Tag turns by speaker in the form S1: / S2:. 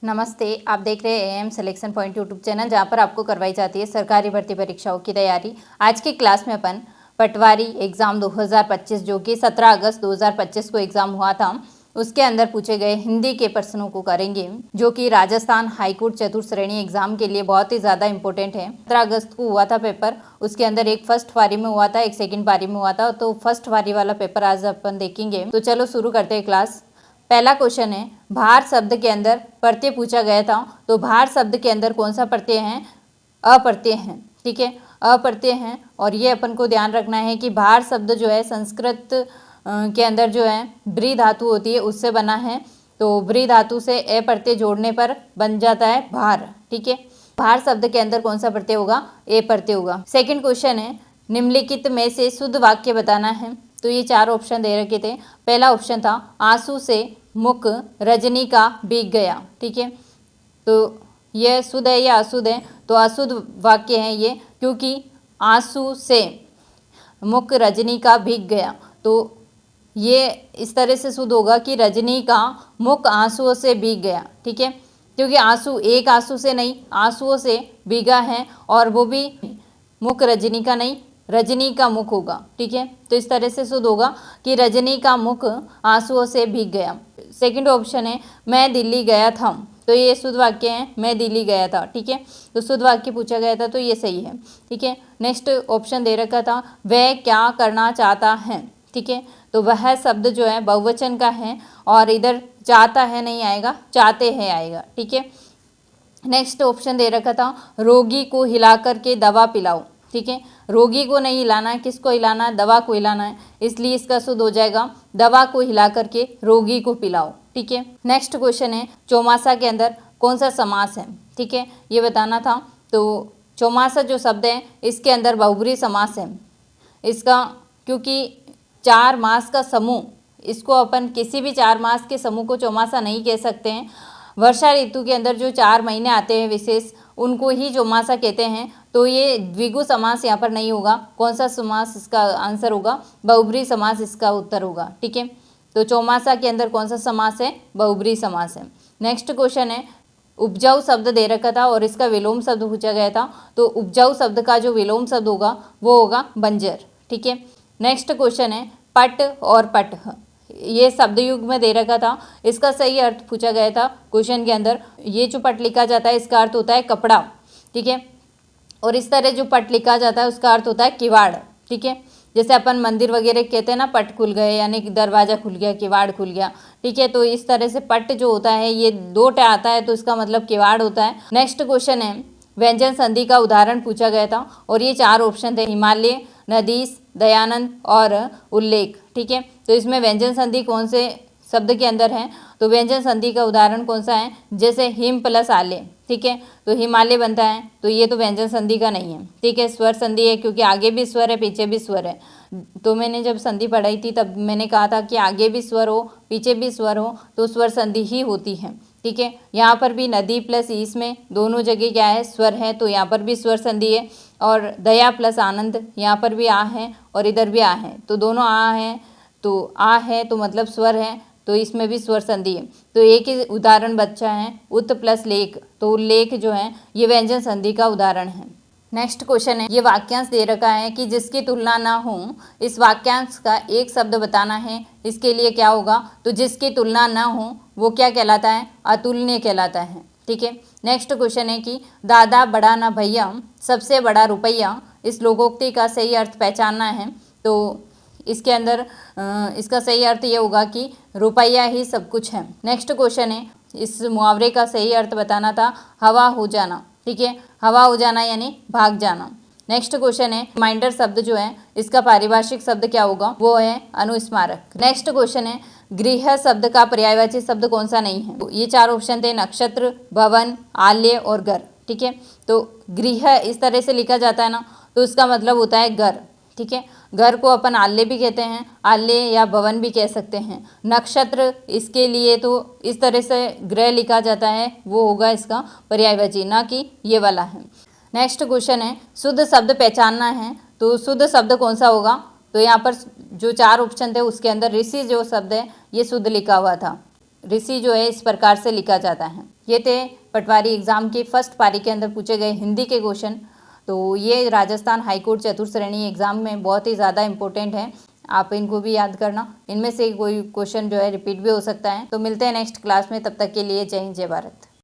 S1: नमस्ते, आप देख रहे हैं am selection point YouTube channel, जहां पर आपको करवाई जाती है सरकारी भर्ती परीक्षाओं की तैयारी। आज की क्लास में अपन पटवारी एग्ज़ाम 2025 जो कि 17 अगस्त 2025 को एग्ज़ाम हुआ था, उसके अंदर पूछे गए हिंदी के प्रश्नों को करेंगे, जो कि राजस्थान हाईकोर्ट चतुर्थ श्रेणी एग्जाम के लिए बहुत ही ज़्यादा इंपॉर्टेंट है। 17 अगस्त को हुआ था पेपर, उसके अंदर एक फर्स्ट पारी में हुआ था, एक सेकेंड पारी में हुआ था। तो फर्स्ट पारी वाला पेपर आज अपन देखेंगे। तो चलो शुरू करते हैं क्लास। पहला क्वेश्चन है, भार शब्द के अंदर प्रत्यय पूछा गया था। तो भार शब्द के अंदर कौन सा प्रत्यय है? अप्रत्यय है। ठीक है, अप्रत्यय है। और ये अपन को ध्यान रखना है कि भार शब्द जो है संस्कृत के अंदर जो है ब्री धातु होती है, उससे बना है। तो ब्री धातु से ए प्रत्यय जोड़ने पर बन जाता है भार। ठीक है, भार शब्द के अंदर कौन सा प्रत्यय होगा? ए प्रत्यय होगा। सेकंड क्वेश्चन है, निम्नलिखित में से शुद्ध वाक्य बताना है। तो ये चार ऑप्शन दे रखे थे। पहला ऑप्शन था, आंसू से मुख रजनी का भीग गया। ठीक है, तो यह शुद्ध है या अशुद्ध है? तो अशुद्ध वाक्य है ये, क्योंकि आंसू से मुख रजनी का भीग गया। तो ये इस तरह से शुद्ध होगा कि रजनी का मुख आंसुओं से भीग गया। ठीक है, क्योंकि आंसू एक आंसू से नहीं, आंसुओं से भीगा है, और वो भी मुख रजनी का नहीं, रजनी का मुख होगा। ठीक है, तो इस तरह से शुद्ध होगा कि रजनी का मुख आंसुओं से भीग गया। सेकंड ऑप्शन है, मैं दिल्ली गया था। तो ये शुद्ध वाक्य है, मैं दिल्ली गया था। ठीक है, तो शुद्ध वाक्य पूछा गया था, तो ये सही है। ठीक है, नेक्स्ट ऑप्शन दे रखा था, वह क्या करना चाहता है। ठीक है, तो वह शब्द जो है बहुवचन का है, और इधर चाहता है नहीं आएगा, चाहते हैं आएगा। ठीक है, नेक्स्ट ऑप्शन दे रखा था, रोगी को हिला करके दवा पिलाओ। ठीक है, रोगी को नहीं हिलाना है, किसको हिलाना है? दवा को हिलाना है, इसलिए इसका शुद्ध हो जाएगा, दवा को हिला करके रोगी को पिलाओ। ठीक है, नेक्स्ट क्वेश्चन है, चौमासा के अंदर कौन सा समास है? ठीक है, ये बताना था। तो चौमासा जो शब्द है, इसके अंदर बहुब्री समास है इसका, क्योंकि 4 मास का समूह, इसको अपन किसी भी 4 मास के समूह को चौमासा नहीं कह सकते हैं। वर्षा ऋतु के अंदर जो 4 महीने आते हैं विशेष, उनको ही चौमासा कहते हैं। तो ये द्विगु समास यहाँ पर नहीं होगा। कौन सा समास इसका आंसर होगा? बहुब्री समास इसका उत्तर होगा। ठीक है, तो चौमासा के अंदर कौन सा समास है? बहुब्री समास है। नेक्स्ट क्वेश्चन है, उपजाऊ शब्द दे रखा था और इसका विलोम शब्द पूछा गया था। तो उपजाऊ शब्द का जो विलोम शब्द होगा वो होगा बंजर। ठीक है, नेक्स्ट क्वेश्चन है, पट और पट, ये शब्द युग में दे रखा था, इसका सही अर्थ पूछा गया था क्वेश्चन के अंदर। ये जो पट लिखा जाता है, इसका अर्थ होता है कपड़ा। ठीक है, और इस तरह जो पट लिखा जाता है, उसका अर्थ होता है किवाड़। ठीक है, जैसे अपन मंदिर वगैरह कहते हैं ना, पट खुल गए, यानी कि दरवाजा खुल गया, किवाड़ खुल गया। ठीक है, तो इस तरह से पट जो होता है, ये 2 टा आता है, तो इसका मतलब किवाड़ होता है। नेक्स्ट क्वेश्चन है, व्यंजन संधि का उदाहरण पूछा गया था, और ये 4 ऑप्शन थे, हिमालय, नदीस, दयानंद और उल्लेख। ठीक है, तो इसमें व्यंजन संधि कौन से शब्द के अंदर है? तो व्यंजन संधि का उदाहरण कौन सा है? जैसे हिम प्लस आले। ठीक है, तो हिमालय बनता है, तो ये तो व्यंजन संधि का नहीं है। ठीक है, स्वर संधि है, क्योंकि आगे भी स्वर है, पीछे भी स्वर है। तो मैंने जब संधि पढ़ाई थी, तब मैंने कहा था कि आगे भी स्वर हो, पीछे भी स्वर हो, तो स्वर संधि ही होती है। ठीक है, यहाँ पर भी नदी प्लस ईस में दोनों जगह क्या है? स्वर है, तो यहाँ पर भी स्वर संधि है। और दया प्लस आनंद, यहाँ पर भी आ है और इधर भी आ है, तो दोनों आ है, तो आ है तो मतलब स्वर है, तो इसमें भी स्वर संधि है। तो एक ही उदाहरण बच्चा है, उत प्लस लेख, तो उल्लेख जो है ये व्यंजन संधि का उदाहरण है। नेक्स्ट क्वेश्चन है, ये वाक्यांश दे रखा है कि जिसकी तुलना ना हो, इस वाक्यांश का एक शब्द बताना है। इसके लिए क्या होगा? तो जिसकी तुलना ना हो वो क्या कहलाता है? अतुलनीय कहलाता है। ठीक है, नेक्स्ट क्वेश्चन है कि दादा बड़ा ना भैया, सबसे बड़ा रुपया, इस लोकोक्ति का सही अर्थ पहचानना है। तो इसके अंदर इसका सही अर्थ ये होगा कि रुपया ही सब कुछ है। नेक्स्ट क्वेश्चन है, इस मुहावरे का सही अर्थ बताना था, हवा हो जाना। ठीक है, हवा हो जाना यानी भाग जाना। नेक्स्ट क्वेश्चन है, रिमाइंडर शब्द जो है, इसका पारिभाषिक शब्द क्या होगा? वो है अनुस्मारक। नेक्स्ट क्वेश्चन है, गृह शब्द का पर्यायवाची शब्द कौन सा नहीं है? ये 4 ऑप्शन थे, नक्षत्र, भवन, आल्य और घर। ठीक है, तो गृह इस तरह से लिखा जाता है ना, तो इसका मतलब होता है घर। ठीक है, घर को अपन आल्य भी कहते हैं, आल्य या भवन भी कह सकते हैं। नक्षत्र, इसके लिए तो इस तरह से ग्रह लिखा जाता है, वो होगा इसका पर्यायवाची, ना कि ये वाला है। नेक्स्ट क्वेश्चन है, शुद्ध शब्द पहचानना है। तो शुद्ध शब्द कौन सा होगा? तो यहाँ पर जो 4 ऑप्शन थे, उसके अंदर ऋषि जो शब्द है, ये शुद्ध लिखा हुआ था। ऋषि जो है इस प्रकार से लिखा जाता है। ये थे पटवारी एग्जाम के फर्स्ट पारी के अंदर पूछे गए हिंदी के क्वेश्चन। तो ये राजस्थान हाईकोर्ट चतुर्थ श्रेणी एग्जाम में बहुत ही ज़्यादा इंपॉर्टेंट है, आप इनको भी याद करना। इनमें से कोई क्वेश्चन जो है रिपीट भी हो सकता है। तो मिलते हैं नेक्स्ट क्लास में, तब तक के लिए जय हिंद जय भारत।